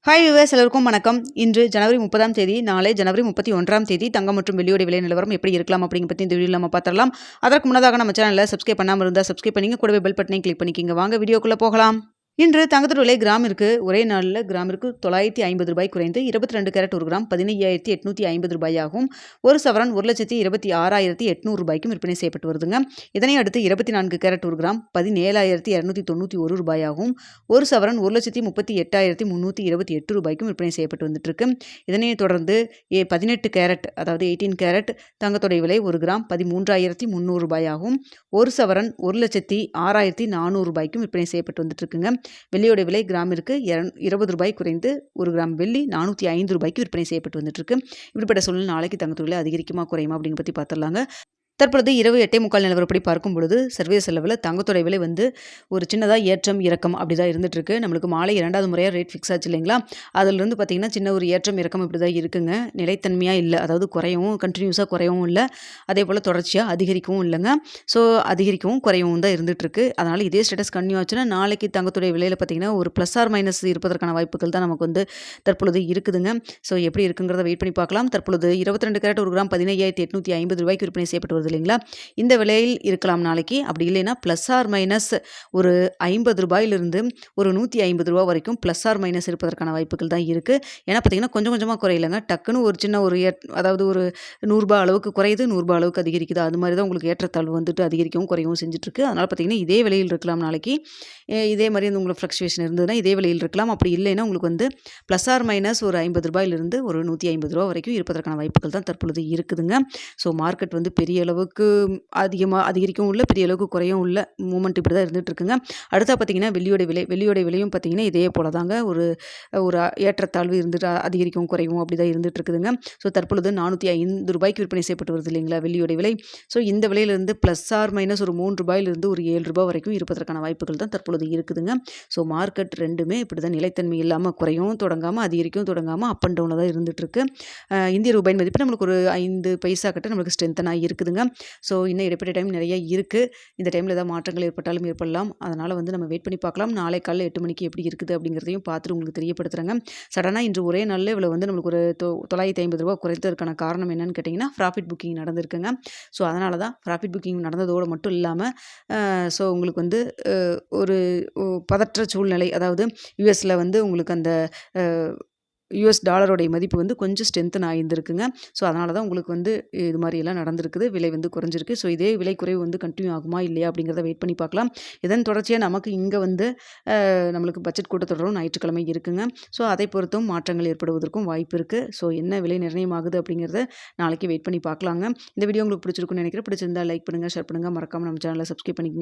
Hi viewers, எல்லோருக்கும் வணக்கம். இன்று ஜனவரி 30ஆம் தேதி, நாளை ஜனவரி 31ஆம் தேதி தங்கம் மற்றும் வெள்ளியோட விலை நிலவரம் எப்படி இருக்கலாம் அப்படிங்க பற்றி இந்த வீடியோவில் நம்ம பார்த்துடலாம். அதற்கு முன்னதாக நம்ம சேனலில் சப்ஸ்கிரைப் பண்ணாமல் இருந்தால் சப்ஸ்கிரைப் பண்ணிங்க, கூடவே பெல் பட்டனை கிளிக் பண்ணிக்கிங்க. வாங்க வீடியோக்குள்ளே போகலாம். இன்று தங்கத்தோட விலை கிராமிற்கு ஒரே நாளில் கிராமிற்கு 950 ரூபாய் குறைந்து 22 கேரட் 1 கிராம் 15,850 ரூபாயாகும். ஒரு சவரன் 1,26,800 ரூபாய்க்கும் விற்பனை செய்யப்பட்டு வருதுங்க. இதனை அடுத்து 24 கேரட் 1 கிராம் 17,291 ரூபாயாகும். ஒரு சவரன் 1,38,328 ரூபாய்க்கும் விற்பனை செய்யப்பட்டு வந்துட்டு இருக்கு. இதனை தொடர்ந்து 18 கேரட் அதாவது 18 கேரட் தங்கத்தோடைய விலை 1 கிராம் 13,300 ரூபாயாகும். ஒரு சவரன் 1,06,400 ரூபாய்க்கும் விற்பனை செய்யப்பட்டு வந்துட்டு இருக்குங்க. வெள்ளியோட விலை கிராமிற்கு 20 ரூபாய் குறைந்து 1 கிராம் வெள்ளி 405 ரூபாய்க்கு விற்பனை செய்யப்பட்டு வந்துட்டு இருக்கு. இப்படிப்பட்ட சூழ்நிலை நாளைக்கு தங்கத்தோட விலை அதிகரிக்குமா குறையுமா அப்படிங்க பற்றி பார்த்துடலாங்க. தற்பொழுது இரவு 8:45 நிலவரப்படி பார்க்கும் பொழுது சர்வதேச அளவில் தங்கத்தோட விலை ஒரு சின்னதாக ஏற்றம் இறக்கம் அப்படி தான் இருந்துட்டு இருக்கு. நம்மளுக்கு மாலை 2வது முறையாக ரேட் ஃபிக்ஸ் ஆச்சு இல்லைங்களா? அதிலிருந்து பார்த்தீங்கன்னா சின்ன ஒரு ஏற்றம் இறக்கம் இப்படி தான் இருக்குங்க. நிலைத்தன்மையாக இல்லை, அதாவது குறையவும் கண்டினியூஸாக குறையவும் இல்லை, அதே போல் தொடர்ச்சியாக அதிகரிக்கவும் இல்லைங்க. ஸோ அதிகரிக்கவும் குறையவும் தான் இருந்துட்டு இருக்கு. அதனால் இதே ஸ்டேட்டஸ் கண்டினியூ ஆச்சுன்னா நாளைக்கு தங்கத்தோடைய விலையில் பார்த்தீங்கன்னா ஒரு ப்ளஸ் ஆர் மைனஸ் இருப்பதற்கான வாய்ப்புகள் தான் நமக்கு தற்பொழுது இருக்குதுங்க. ஸோ எப்படி இருக்குங்கிறத வெயிட் பண்ணி பார்க்கலாம். தற்பொழுது 22 கேரட் 1 கிராம் 15,850 ரூபாய்க்கு விற்பனை செய்யப்பட்டு வருது இல்லைங்களா? இந்த விலையில் இருக்கலாம் நாளைக்கு. அப்படி இல்லைன்னா ப்ளஸ் ஆர் மைனஸ் ஒரு 50 ரூபாயிலிருந்து ஒரு 150 ரூபா வரைக்கும் ப்ளஸ் ஆர் மைனஸ் இருப்பதற்கான வாய்ப்புகள் தான் இருக்குது. ஏன்னா பார்த்தீங்கன்னா கொஞ்சம் கொஞ்சமாக குறையலைங்க. டக்குன்னு ஒரு சின்ன ஒரு அதாவது ஒரு 100 ரூபா அளவுக்கு குறையுது, 100 ரூபா அளவுக்கு அதிகரிக்குது. அது மாதிரி தான் உங்களுக்கு ஏற்றத்தாழ்வு அதிகரிக்கவும் குறையவும் செஞ்சுட்ருக்கு. அதனால் பார்த்தீங்கன்னா இதே விலையில் இருக்கலாம் நாளைக்கு. இதே மாதிரி உங்களுக்கு ஃப்ளக்சுவேஷன் இருந்ததுன்னா இதே விலையில் இருக்கலாம். அப்படி இல்லைன்னா உங்களுக்கு ப்ளஸ் ஆர் மைனஸ் ஒரு 50 ரூபாயிலிருந்து ஒரு 150 ரூபா வரைக்கும் இருப்பதற்கான வாய்ப்புகள் தான் தற்பொழுது இருக்குதுங்க. ஸோ மார்க்கெட் பெரிய அளவுக்கு அதிகமாக அதிகரிக்கவும் இல்லை, பெரிய அளவுக்கு குறையவும் இல்லை. மூமெண்ட் இப்படி தான் இருந்துகிட்டு இருக்குங்க. அடுத்தா பார்த்தீங்கன்னா வெள்ளியோட விலையும் பார்த்தீங்கன்னா இதே போல தாங்க ஒரு ஏற்றத்தாழ்வு இருந்துட்டு அதிகரிக்கவும் குறையவும் அப்படி தான் இருந்துகிட்டு இருக்குதுங்க. ஸோ தற்பொழுது 405 ரூபாய்க்கு விற்பனை செய்யப்பட்டு வருது இல்லைங்களா வெள்ளியோட விலை. ஸோ இந்த விலையிலிருந்து ப்ளஸ் ஆர் மைனஸ் ஒரு 3 ரூபாயிலிருந்து ஒரு 7 ரூபாய் வரைக்கும் இருப்பதற்கான வாய்ப்புகள் தான் தற்பொழுது இருக்குதுங்க. ஸோ மார்க்கெட் ரெண்டுமே இப்படி தான் நிலைத்தன்மை இல்லாமல் குறையவும் தொடங்காமல் அதிகரிக்கவும் தொடங்காமல் அப் அண்ட் டவுனில் தான் இருந்துகிட்டு இருக்கு. இந்திய ரூபாயின் மதிப்பு நம்மளுக்கு ஒரு 5 பைசா கிட்ட நம்மளுக்கு ஸ்ட்ரென்த்தனாக இருக்குதுங்க. ஸோ இன்னும் இடைப்பட்ட டைம் நிறைய இருக்குது. இந்த டைமில் ஏதாவது மாற்றங்கள் ஏற்பட்டாலும் ஏற்படலாம். அதனால் நம்ம வெயிட் பண்ணி பார்க்கலாம். நாளை காலையில் 8 மணிக்கு எப்படி இருக்குது அப்படிங்கிறதையும் பார்த்துட்டு உங்களுக்கு தெரியப்படுத்துகிறேங்க. சடனாக இன்று ஒரே நாளில் இவ்வளோ நம்மளுக்கு ஒரு 950 ரூபா குறைத்ததற்கான காரணம் என்னன்னு கேட்டிங்கன்னா ப்ராஃபிட் புக்கிங் நடந்திருக்குங்க. ஸோ அதனால தான் ப்ராஃபிட் புக்கிங் நடந்ததோடு மட்டும் இல்லாமல் ஸோ உங்களுக்கு ஒரு பதற்ற சூழ்நிலை, அதாவது யூஎஸில் உங்களுக்கு அந்த யுஎஸ் டாலருடைய மதிப்பு கொஞ்சம் ஸ்ட்ரென்த்தன் ஆகியிருந்துருக்குங்க. ஸோ அதனால தான் உங்களுக்கு இது மாதிரியெல்லாம் நடந்திருக்குது. விலை குறைஞ்சிருக்கு. ஸோ இதே விலை குறைவு கண்டினியூ ஆகுமா இல்லையா அப்படிங்கிறத வெயிட் பண்ணி பார்க்கலாம். இதன் தொடர்ச்சியாக நமக்கு இங்கே நம்மளுக்கு பட்ஜெட் கூட்டத்தொடரும் ஞாயிற்றுக்கிழமை இருக்குங்க. ஸோ அதை பொறுத்தும் மாற்றங்கள் ஏற்படுவதற்கும் வாய்ப்பு இருக்குது. ஸோ என்ன விலை நிர்ணயம் ஆகுது அப்படிங்கிறத நாளைக்கு வெயிட் பண்ணி பார்க்கலாங்க. இந்த வீடியோ உங்களுக்கு பிடிச்சிருக்குன்னு நினைக்கிறேன். பிடிச்சிருந்தா லைக் பண்ணுங்கள், ஷேர் பண்ணுங்கள், மறக்காமல் நம்ம சேனலை சப்ஸ்கிரைப் பண்ணிக்கோங்க.